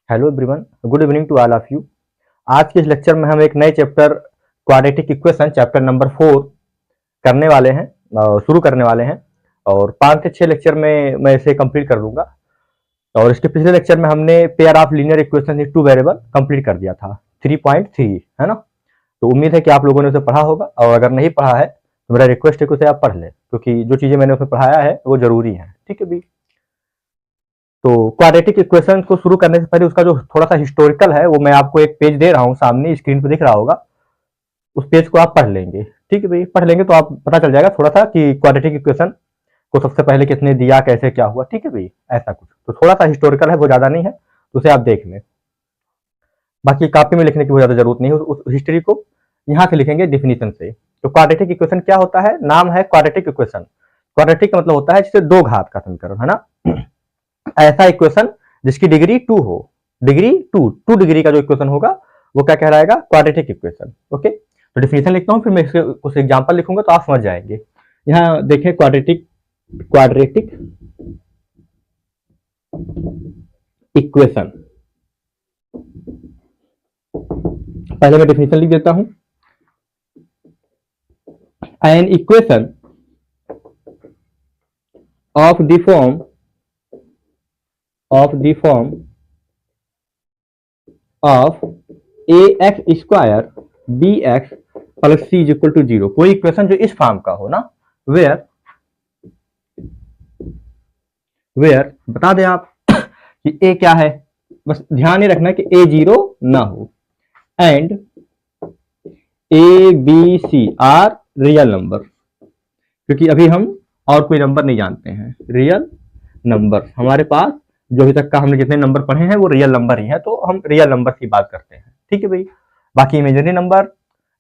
Hello everyone, good evening to all of you. आज के इस लेक्चर में हम एक नए chapter quadratic equation chapter number 4 करने वाले हैं, शुरू करने वाले हैं। और 5 से 6 लेक्चर में मैं इसे कंप्लीट कर लूंगा। और इसके पिछले लेक्चर में हमने pair of linear equation in two variable complete कर दिया था 3.3, है ना। तो उम्मीद है कि आप लोगों ने उसे पढ़ा होगा, और अगर नहीं पढ़ा है तो मेरा रिक्वेस्ट है कि उसे आप पढ़ लें, क्योंकि जो चीज़ें मैंने उसमें पढ़ाया है वो जरूरी है। ठीक है भाई। तो क्वाड्रेटिक इक्वेशन को शुरू करने से पहले उसका जो थोड़ा सा हिस्टोरिकल है वो मैं आपको एक पेज दे रहा हूँ, सामने स्क्रीन पे दिख रहा होगा। उस पेज को आप पढ़ लेंगे। ठीक है भाई, पढ़ लेंगे तो आप पता चल जाएगा थोड़ा सा कि क्वाड्रेटिक इक्वेशन को सबसे पहले किसने दिया, कैसे क्या हुआ। ठीक है भाई, ऐसा कुछ तो थोड़ा सा हिस्टोरिकल है, वो ज्यादा नहीं है, तो उसे आप देख लें। बाकी कॉपी में लिखने की बहुत ज्यादा जरूरत नहीं है, उस हिस्ट्री को यहाँ से लिखेंगे डिफिनीशन से। तो क्वाड्रेटिक इक्वेशन क्या होता है? नाम है क्वाड्रेटिक इक्वेशन। क्वाड्रेटिक का मतलब होता है जिससे दो घात का समीकरण, है ना। ऐसा इक्वेशन जिसकी डिग्री 2 हो, डिग्री 2 डिग्री का जो इक्वेशन होगा वो क्या कहलाएगा? Quadratic equation. ओके, तो डिफिनीशन लिखता हूँ, फिर मैं इसके कुछ एग्जांपल लिखूंगा तो आप समझ जाएंगे। यहाँ देखें क्वाड्रेटिक इक्वेशन। पहले मैं डिफिनीशन लिख देता हूं। An equation of the form of ax square bx plus c is equal to 0। कोई इक्वेशन जो इस फॉर्म का हो ना, वेयर बता दें आप कि a क्या है। बस ध्यान ये रखना कि a 0 ना हो, and a b c are real number, क्योंकि अभी हम और कोई नंबर नहीं जानते हैं। रियल नंबर हमारे पास जो अभी तक का हमने जितने नंबर पढ़े हैं वो रियल नंबर ही है, तो हम रियल नंबर की बात करते हैं। ठीक है भाई, बाकी इमेजिनरी नंबर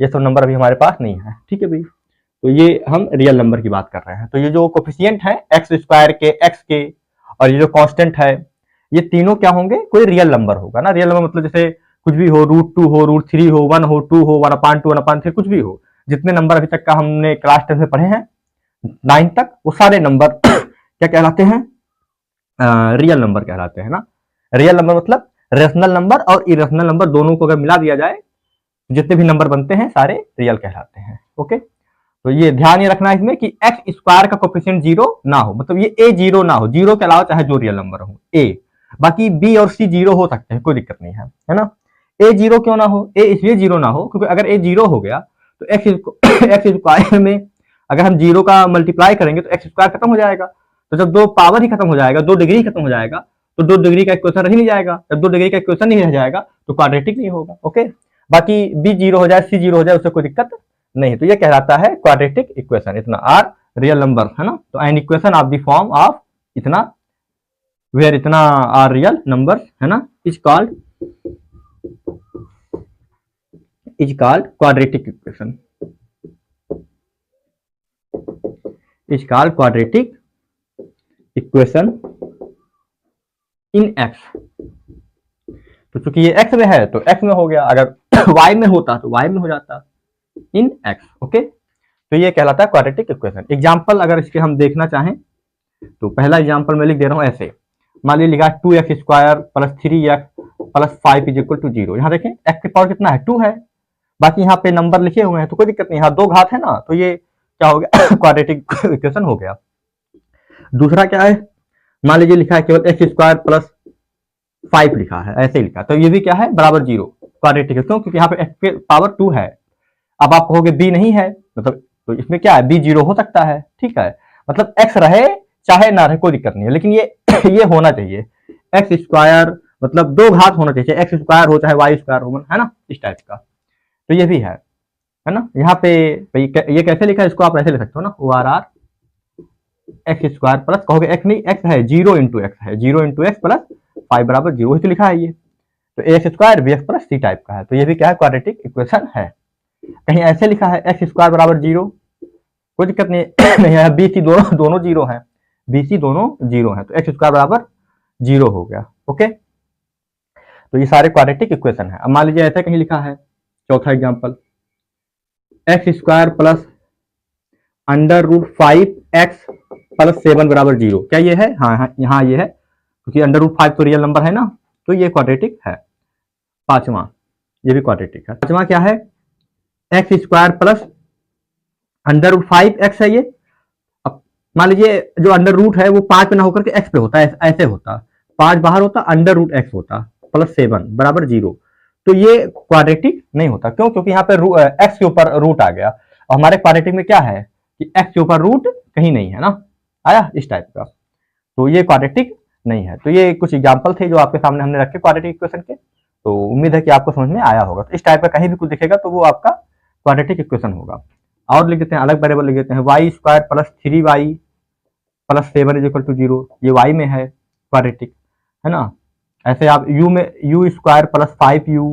ये सब नंबर अभी हमारे पास नहीं है। ठीक है भाई, तो ये हम रियल नंबर की बात कर रहे हैं। तो ये जो कोफिशिएंट है एक्स स्क्वायर के, एक्स के, और ये जो कांस्टेंट है, ये तीनों क्या होंगे? कोई रियल नंबर होगा ना। रियल नंबर मतलब जैसे कुछ भी हो, √2 हो, √3 हो, 1 हो, 2 हो, 1/2, 1/3, कुछ भी हो। जितने नंबर अभी तक का हमने क्लास 10 में पढ़े हैं 9 तक, वो सारे नंबर क्या कहलाते हैं? रियल नंबर कहलाते हैं ना। रियल नंबर मतलब रेशनल नंबर और इरेशनल नंबर दोनों को अगर मिला दिया जाए, जितने भी नंबर बनते हैं सारे रियल कहलाते हैं। ओके, तो ये ध्यान ये रखना है इसमें कि एक्स स्क्वायर का कोफिशिएंट 0 ना हो, मतलब ये a 0 ना हो, 0 के अलावा चाहे जो रियल नंबर हो a। बाकी b और c 0 हो सकते हैं, कोई दिक्कत नहीं है ना। a 0 क्यों ना हो? a इसलिए 0 ना हो क्योंकि अगर a 0 हो गया तो एक्स स्क्वायर में अगर हम 0 का मल्टीप्लाई करेंगे तो एक्स स्क्वायर खत्म हो जाएगा। तो जब दो पावर ही खत्म हो जाएगा, 2 डिग्री खत्म हो जाएगा, तो 2 डिग्री का इक्वेशन रह ही नहीं जाएगा। जब 2 डिग्री का इक्वेशन नहीं रह जाएगा तो क्वाड्रेटिक नहीं होगा। ओके, बाकी b 0 हो जाए, c 0 हो जाए, उससे कोई दिक्कत नहीं। तो ये कहलाता है क्वाड्रेटिक इक्वेशन। इतना आर रियल नंबर, है ना। तो N equation of the form of इतना, वेयर इतना आर रियल नंबर, है ना, is called quadratic equation, is called quadratic equation in x. तो चूंकि ये एक्स में है तो एक्स में हो गया, अगर वाई में होता तो वाई में हो जाता, इन एक्स। ओके, तो ये कहलाता है क्वाड्रेटिक इक्वेशन। एग्जांपल अगर इसके हम देखना चाहें तो पहला एग्जांपल मैं लिख दे रहा हूं ऐसे। मान लीजिए लिखा 2x square plus 3x plus 5 is equal to 0। यहाँ देखें x की पावर कितना है? 2 है। बाकी यहाँ पे नंबर लिखे हुए हैं तो कोई दिक्कत नहीं, यहाँ 2 घात है ना, तो ये क्या हो गया? क्वाड्रेटिक इक्वेशन हो गया। दूसरा क्या है? मान लीजिए लिखा है केवल एक्स स्क्वायर प्लस 5 लिखा है, ऐसे ही लिखा, तो ये भी क्या है? बराबर 0, क्वाड्रेटिक है। क्यों? क्योंकि यहाँ पे एक्स की पावर 2 है। अब आप कहोगे बी नहीं है, मतलब तो इसमें क्या है? बी 0 हो सकता है। ठीक है, मतलब एक्स रहे चाहे ना रहे कोई दिक्कत नहीं है, लेकिन ये ये होना चाहिए एक्स स्क्वायर, मतलब 2 घात होना चाहिए, एक्स स्क्वायर हो चाहे वाई स्क्वायर हो, है ना, इस टाइप का। तो ये भी है ना। यहाँ पे ये कैसे लिखा है? इसको आप ऐसे लिख सकते हो ना, O R R X square plus, कहोगे एक्स नहीं, एक्स है 0 इंटू एक्स है, 0 इंटू एक्स प्लस 5 बराबर 0, वही तो लिखा है ये। तो a x square b x plus c type का है, तो ये भी क्या है? क्वाड्रेटिक इक्वेशन है। कहीं ऐसे लिखा है एक्स स्क्वायर बराबर 0, कोई दिक्कत नहीं है, बी सी दोनों 0 है, बी सी दोनों 0 है, तो एक्स स्क्वायर बराबर 0 हो गया। ओके, तो ये सारे क्वाड्रेटिक इक्वेशन है। अब मान लीजिए ऐसा कहीं लिखा है, चौथा example, X square plus under root 5x plus 7 बराबर 0। क्या ये है? हाँ हाँ, यहाँ ये है, क्योंकि अंडर रूट 5 तो रियल नंबर है ना, तो ये क्वाड्रेटिक है। पांचवा, ये भी क्वाड्रेटिक है। पांचवा क्या है? X square plus under root 5x है ये। अब मान लीजिए जो अंडर रूट है वो 5 पे ना होकर के x पे होता है, ऐसे होता, 5 बाहर होता, अंडर रूट x होता, प्लस 7 बराबर 0। तो ये क्वाड्रेटिक नहीं होता। क्यों? क्योंकि यहाँ पे x के ऊपर रूट आ गया, और हमारे क्वाड्रेटिक में क्या है कि x के ऊपर रूट कहीं नहीं है ना, आया इस टाइप का, तो ये क्वाड्रेटिक नहीं है। तो ये कुछ एग्जाम्पल थे जो आपके सामने हमने रखे क्वाड्रेटिक इक्वेशन के। तो उम्मीद है कि आपको समझ में आया होगा। तो इस टाइप का कहीं भी कुछ दिखेगा तो वो आपका क्वाड्रेटिक इक्वेशन होगा। और लिख देते हैं, अलग वेरिएबल लिख देते हैं, Y square plus 3y plus 7 is equal to 0। ये y में है क्वाड्रेटिक, है ना। ऐसे आप u में u square plus 5u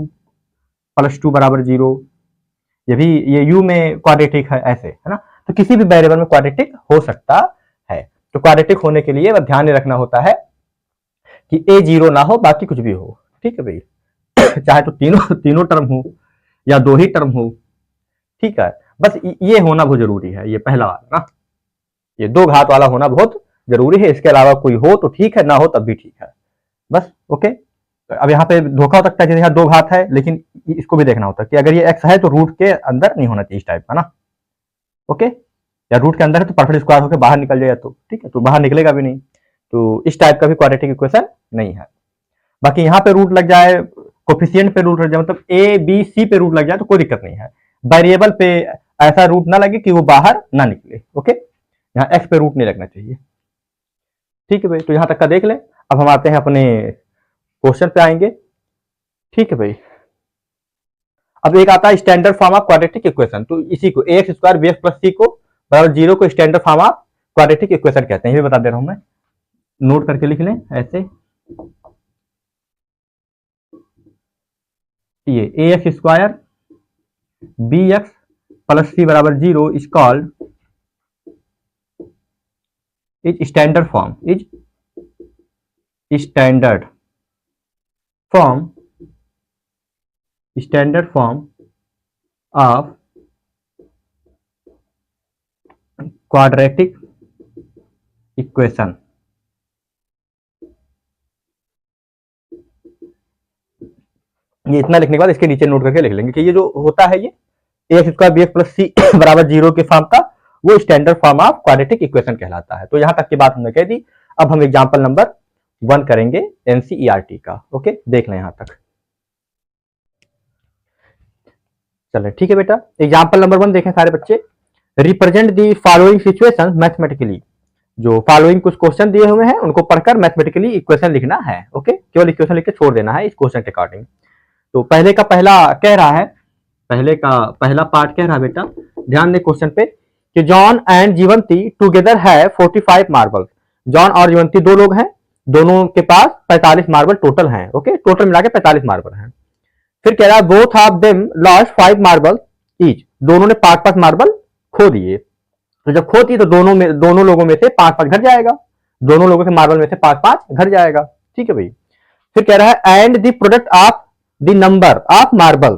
plus 2 बराबर 0, ये भी ये u में क्वाड्रेटिक है, ऐसे है ना। तो किसी भी वेरिएबल में क्वाड्रेटिक हो सकता है। तो क्वाड्रेटिक होने के लिए ध्यान में रखना होता है कि a 0 ना हो, बाकी कुछ भी हो, ठीक है भाई। चाहे तो तीनों टर्म हो या दो ही टर्म हो, ठीक है, बस ये होना बहुत जरूरी है, ये पहला वाला ना, ये 2 घात वाला होना बहुत जरूरी है। इसके अलावा कोई हो तो ठीक है, ना हो तब भी ठीक है, बस ओके। अब यहाँ पे धोखा हो सकता है, जैसे यहाँ 2 घात है, लेकिन इसको भी देखना होता है कि अगर ये x है तो रूट के अंदर नहीं होना चाहिए, इस टाइप का ना, ओके। या रूट के अंदर है तो परफेक्ट स्क्वायर होकर बाहर निकल जाए तो ठीक है, तो बाहर निकलेगा भी नहीं, तो इस टाइप का भी क्वाड्रेटिक इक्वेशन नहीं है। बाकी यहाँ पे रूट लग जाए, कोफिशिएंट पे रूट लग जाए, मतलब ए बी सी पे रूट लग जाए तो कोई दिक्कत नहीं है। वेरिएबल पे ऐसा रूट ना लगे कि वो बाहर ना निकले, ओके। यहाँ एक्स पे रूट नहीं लगना चाहिए, ठीक है भाई। तो यहाँ तक का देख ले। अब हम आते हैं अपने क्वेश्चन पे आएंगे, ठीक है भाई। अब एक आता है standard form of quadratic equation, तो इसी को ax square bx plus c को बराबर 0 को standard form of quadratic equation कहते हैं। ये बता दे रहा हूं मैं, नोट करके लिख लें ऐसे। ये ax square bx plus c बराबर 0 is called is standard form, is standard form, standard form of quadratic equation. ये इतना लिखने के बाद इसके नीचे नोट करके लिख लेंगे कि ये जो होता है ये एक्स स्क्वायर bx प्लस सी बराबर 0 के फॉर्म का वो standard form of quadratic equation कहलाता है। तो यहां तक की बात हमने कह दी। अब हम एग्जांपल नंबर 1 करेंगे एनसीईआरटी का, ओके। देख लें यहां तक, चले ठीक है बेटा। एग्जांपल नंबर 1 देखें सारे बच्चे। Represent the following situation mathematically. जो फॉलोइंग कुछ क्वेश्चन दिए हुए हैं उनको पढ़कर मैथमेटिकली इक्वेशन लिखना है, ओके। केवल इक्वेशन लिख के छोड़ देना है इस क्वेश्चन के अकॉर्डिंग। तो पहले का पहला कह रहा है, पहले का पहला पार्ट कह रहा है बेटा, ध्यान दे क्वेश्चन पे, कि जॉन एंड जीवंती टुगेदर है 45 मार्बल। जॉन और जीवंती 2 लोग हैं, दोनों के पास 45 मार्बल टोटल हैं, ओके। टोटल मिला के 45 मार्बल हैं। फिर कह रहा है both of them lost 5 marble each. दोनों ने 5-5 मार्बल खो दिए। तो जब खो दिए तो दोनों लोगों में से 5-5 घट जाएगा, दोनों लोगों के मार्बल में से 5-5 घट जाएगा, ठीक है भाई। फिर कह रहा है and the product of the number of marble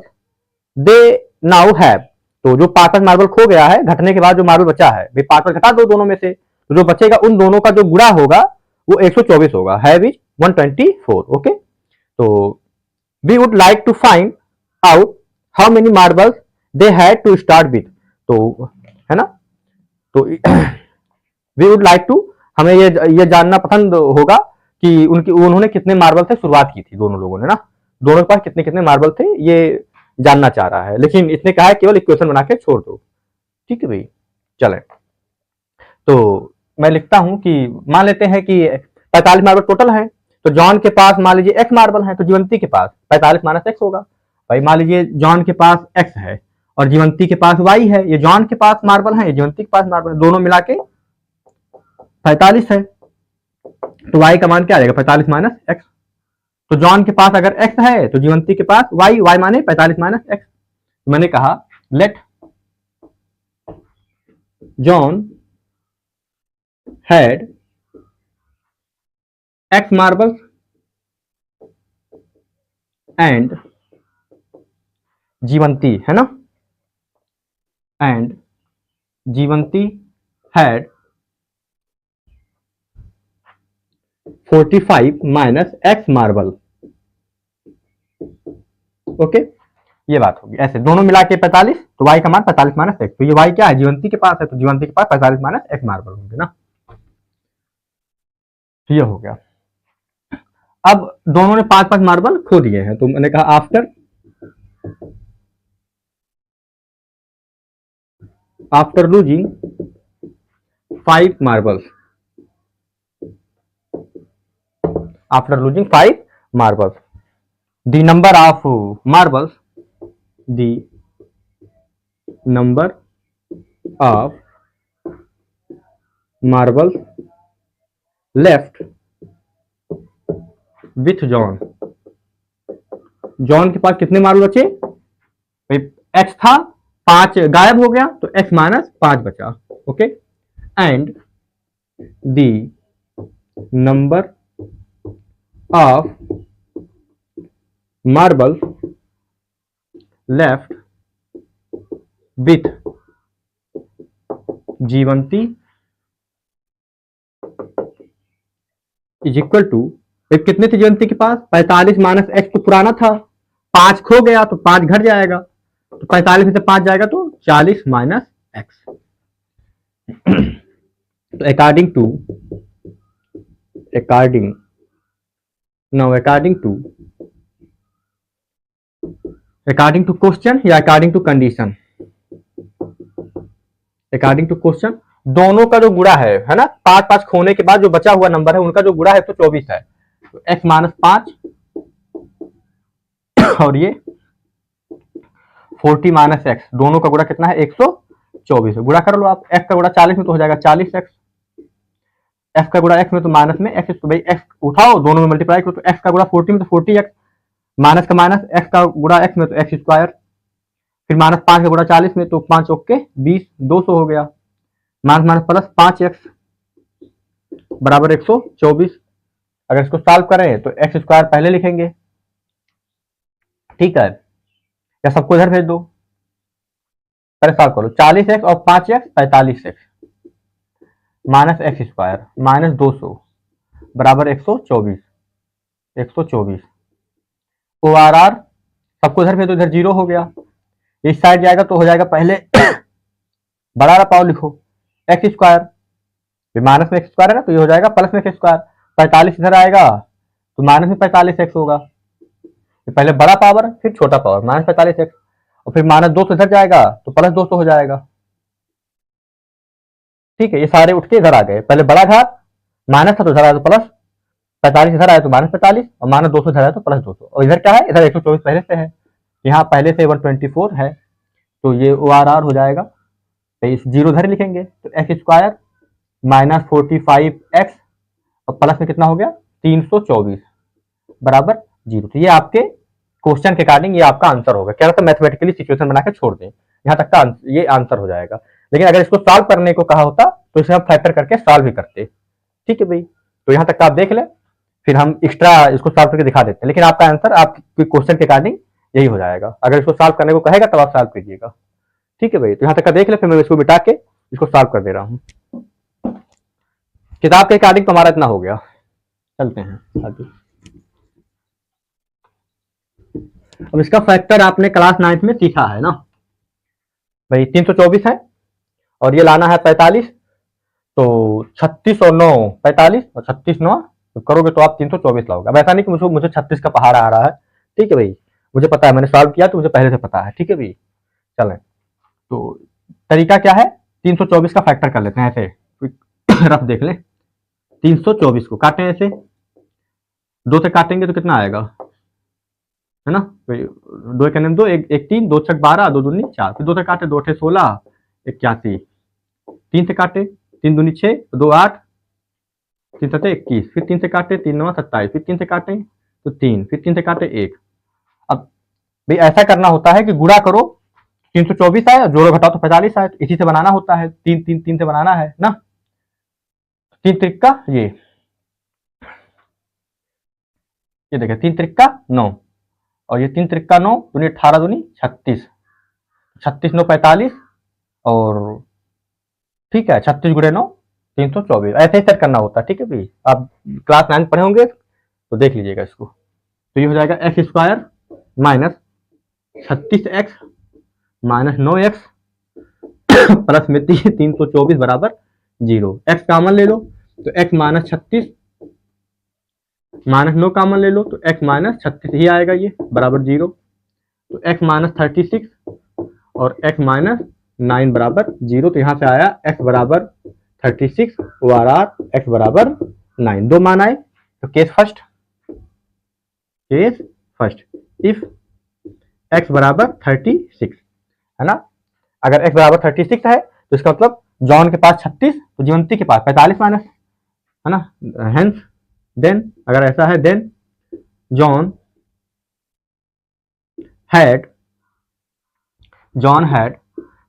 they now have. तो जो 5-5 मार्बल खो गया है, घटने के बाद जो मार्बल बचा है, 5-5 घटा दो दोनों में से, तो जो बचेगा उन दोनों का जो गुणा होगा वो 124 होगा, हैव इज 124, ओके। तो we would like to find out how many marbles they had to start with. तो है ना, तो वी वुड लाइक टू, हमें ये जानना पसंद होगा कि उन्होंने कितने मार्बल से शुरुआत की थी, दोनों लोगों ने ना, दोनों के पास कितने कितने मार्बल थे ये जानना चाह रहा है। लेकिन इसने कहा है केवल इक्वेशन बना के छोड़ दो, ठीक है भाई। चले, तो मैं लिखता हूं कि मान लेते हैं कि 45 मार्बल टोटल है, तो जॉन के पास मान लीजिए x मार्बल है, तो जीवंती के पास 45 माइनस x होगा। भाई मान लीजिए जॉन के पास x है और जीवंती के पास y है, ये जॉन के पास मार्बल है, ये जीवंती के पास मार्बल है, दोनों मिला के 45 है। तो y का मान क्या आ जाएगा, 45 माइनस x। तो जॉन के पास अगर x है तो जीवंती के पास y माने 45 माइनस x। मैंने कहा let John had x marbles and Jeevanti, है ना, and Jeevanti had 45 minus x marble. Okay, ये बात होगी। ऐसे दोनों मिला के 45, तो y का मान 45 माइनस एक्स, तो ये y क्या है, जीवंती के पास है, तो जीवंती के पास 45 माइनस एक्स मार्बल होंगे ना। तो ये हो गया। अब दोनों ने 5-5 मार्बल खो दिए हैं, तो मैंने कहा after losing 5 marbles, after losing 5 marbles, the number of marbles, the number of marbles left with John, John के पास कितने मार्बल बचे, एक्स था, 5 गायब हो गया, तो एक्स माइनस 5 बचा। Okay, and the number of marbles left with Jeevanti is equal to, कितने थे जीवंती के पास, 45 माइनस एक्स, तो पुराना था, 5 खो गया तो 5 घट जाएगा, तो 45 में से 5 जाएगा तो 40 माइनस एक्स। तो अकॉर्डिंग टू क्वेश्चन या according to condition, according to question, दोनों का जो गुणा है ना, 5-5 खोने के बाद जो बचा हुआ नंबर है उनका जो गुणा है तो 24 है, तो x माइनस 5 और ये 40 माइनस एक्स, दोनों का गुणा कितना है, 124 है। गुणा कर लो आप, x का गुणा 40 में तो हो जाएगा 40x, f का गुणा x में तो माइनस में x, तो भाई x उठाओ दोनों में मल्टीप्लाई करो, तो x का गुणा 40 में तो 40x, माइनस का माइनस, x का गुणा x में तो x स्क्वायर, फिर माइनस 5 का गुणा 40 में तो 5 ओके 20, 200 हो गया, माइनस माइनस प्लस 5x बराबर 124। अगर इसको सॉल्व करें तो एक्स स्क्वायर पहले लिखेंगे, ठीक है, या सबको इधर भेज दो, पहले सॉल्व करो, 40x और 5x 45x minus x square minus 200 बराबर 124, 124 ओ आर आर सबको इधर भेज दो, इधर 0 हो गया, इस साइड जाएगा तो हो जाएगा, पहले बड़ा वाला पावर लिखो, एक्स स्क्वायर, माइनस में एक्स स्क्वायर है ना, तो ये हो जाएगा प्लस में एक्स स्क्वायर, 45 इधर आएगा तो माइनस में 45x होगा, पहले बड़ा पावर फिर छोटा पावर माइनस 45x, और फिर माइनस 200 इधर जाएगा तो प्लस 200 हो जाएगा, ठीक है, ये सारे उठ के इधर आ गए, पहले बड़ा घात माइनस था तो इधर आया तो प्लस, 45 इधर आया तो माइनस 45, और माइनस 200 इधर आया तो प्लस 200, और इधर क्या है, इधर 124 पहले से है, यहाँ पहले से 124 है, तो ये ओ आर आर हो जाएगा, तो इस 0 इधर लिखेंगे, तो एक्स स्क्वायर माइनस 45x और प्लस में कितना हो गया 324 बराबर 0। तो ये आपके क्वेश्चन के अकॉर्डिंग ये आपका आंसर होगा, क्या रहता है, मैथमेटिकली सिचुएशन बना के छोड़ दें, यहाँ तक का ये आंसर हो जाएगा। लेकिन अगर इसको सॉल्व करने को कहा होता तो इसे हम फैक्टर करके सॉल्व भी करते, ठीक है भाई, तो यहाँ तक का आप देख लें, फिर हम एक्स्ट्रा इसको सॉल्व करके दिखा देते हैं, लेकिन आपका आंसर आपके क्वेश्चन के अकॉर्डिंग यही हो जाएगा। अगर इसको सॉल्व करने को कहेगा तब आप सॉल्व कीजिएगा, ठीक है भाई, तो यहाँ तक का देख ले, फिर मैं इसको मिटा के इसको सॉल्व कर दे रहा हूँ। किताब के अकॉर्डिंग तो हमारा इतना हो गया, चलते हैं आगे। अब इसका फैक्टर आपने क्लास 9th में सीखा है ना भाई, 324 है और ये लाना है 45, तो 36 और 9 45 और 36 9 तो करोगे तो आप 324 लाओगे। अब ऐसा नहीं कि मुझे 36 का पहाड़ आ रहा है, ठीक है भाई, मुझे पता है, मैंने सॉल्व किया तो मुझे पहले से पता है, ठीक है भाई। चलें, तो तरीका क्या है, 324 का फैक्टर कर लेते हैं ऐसे, रफ देख ले, 324 को काटें ऐसे, 2 से काटेंगे तो कितना आएगा, है ना, 2 एक 2 एक 3, 2 6 12, 2 दूनी 4, फिर 2 से काटे 2 16 81, 3 से काटे 3 दूनी 6, 2 8, 3 7 21, फिर 3 से काटे 3 9 27, फिर 3 से काटे तो 3, फिर 3 से काटे 1। अब भाई ऐसा करना होता है कि गुणा करो, 324 आए, जोड़ो घटाओ तो 45 आए, तो इसी से बनाना होता है, 3 3 3 से बनाना है ना, 3 त्रिक का ये देखिए 3 त्रिक का 9, और ये 3 त्रिक्का 9, दूनी 18 दूनी 36, 36 9 45 और ठीक है 36 गुणे 9 324। ऐसे ही सेट करना होता है। ठीक है भाई, आप क्लास 9 पढ़े होंगे तो देख लीजिएगा इसको। तो ये हो जाएगा x square minus 36x minus 9x plus में 324 बराबर 0। x कॉमन ले लो तो x माइनस 36 माइनस 9 कॉमन ले लो तो x माइनस 36 ही आएगा, ये बराबर 0। तो x माइनस 36 और x माइनस 9 बराबर 0। तो यहाँ से आया x बराबर 36 और x बराबर 9, दो मान आए। तो केस फर्स्ट इफ x बराबर 36 है ना, अगर x बराबर 36 है तो इसका मतलब जॉन के पास 36 तो जीवंती के पास 45 माइनस, है ना। हेंस देन अगर ऐसा है देन जॉन हैड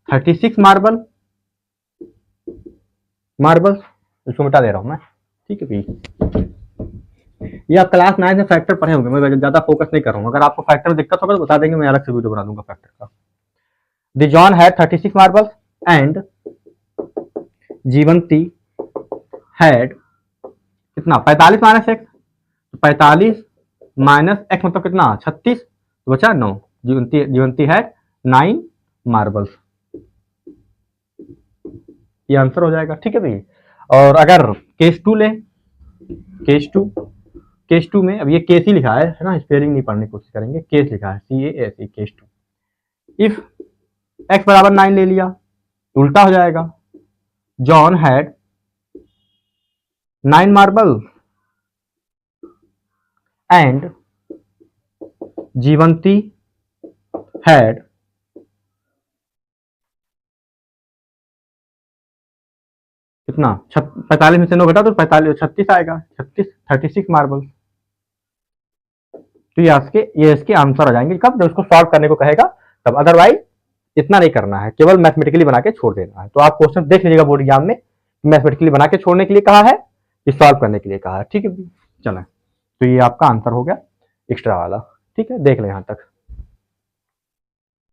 36 मार्बल, इसको मिटा दे रहा हूं मैं। ठीक है भाई, ये आप क्लास 9 में फैक्टर पढ़े होंगे, मैं ज्यादा फोकस नहीं कर रहा हूँ। अगर आपको फैक्टर में दिक्कत होगा तो बता देंगे, मैं अलग से वीडियो बना दूंगा फैक्टर का। The John had 36 marble and Jeevanti had कितना 45 माइनस एक्स, 45 माइनस एक्स मतलब कितना 36, तो बचा 9। जीवंती हैड 9 मार्बल्स, ये आंसर हो जाएगा। ठीक है भाई, और अगर केस 2 ले, केस टू में अब ये केस ही लिखा है ना, स्पेलिंग नहीं पढ़ने की कोशिश करेंगे। केस लिखा है CASE, केस 2। इफ x बराबर 9 ले लिया तो उल्टा हो जाएगा। John had 9 marble and Jeevanti had कितना 45 में से 9 घटा तो 36 आएगा, 36 मार्बल। तो ये इसके आंसर आ जाएंगे कब, जब इसको सॉल्व करने को कहेगा तब। अदरवाइज इतना नहीं करना है, केवल मैथमेटिकली बना के छोड़ देना है। तो आप क्वेश्चन देख लीजिएगा बोर्ड एग्जाम में, मैथमेटिकली बना के छोड़ने के लिए कहा है कि सॉल्व करने के लिए कहा है। ठीक है, चलें, तो ये आपका आंसर हो गया एक्स्ट्रा वाला। ठीक है, देख लें यहाँ तक।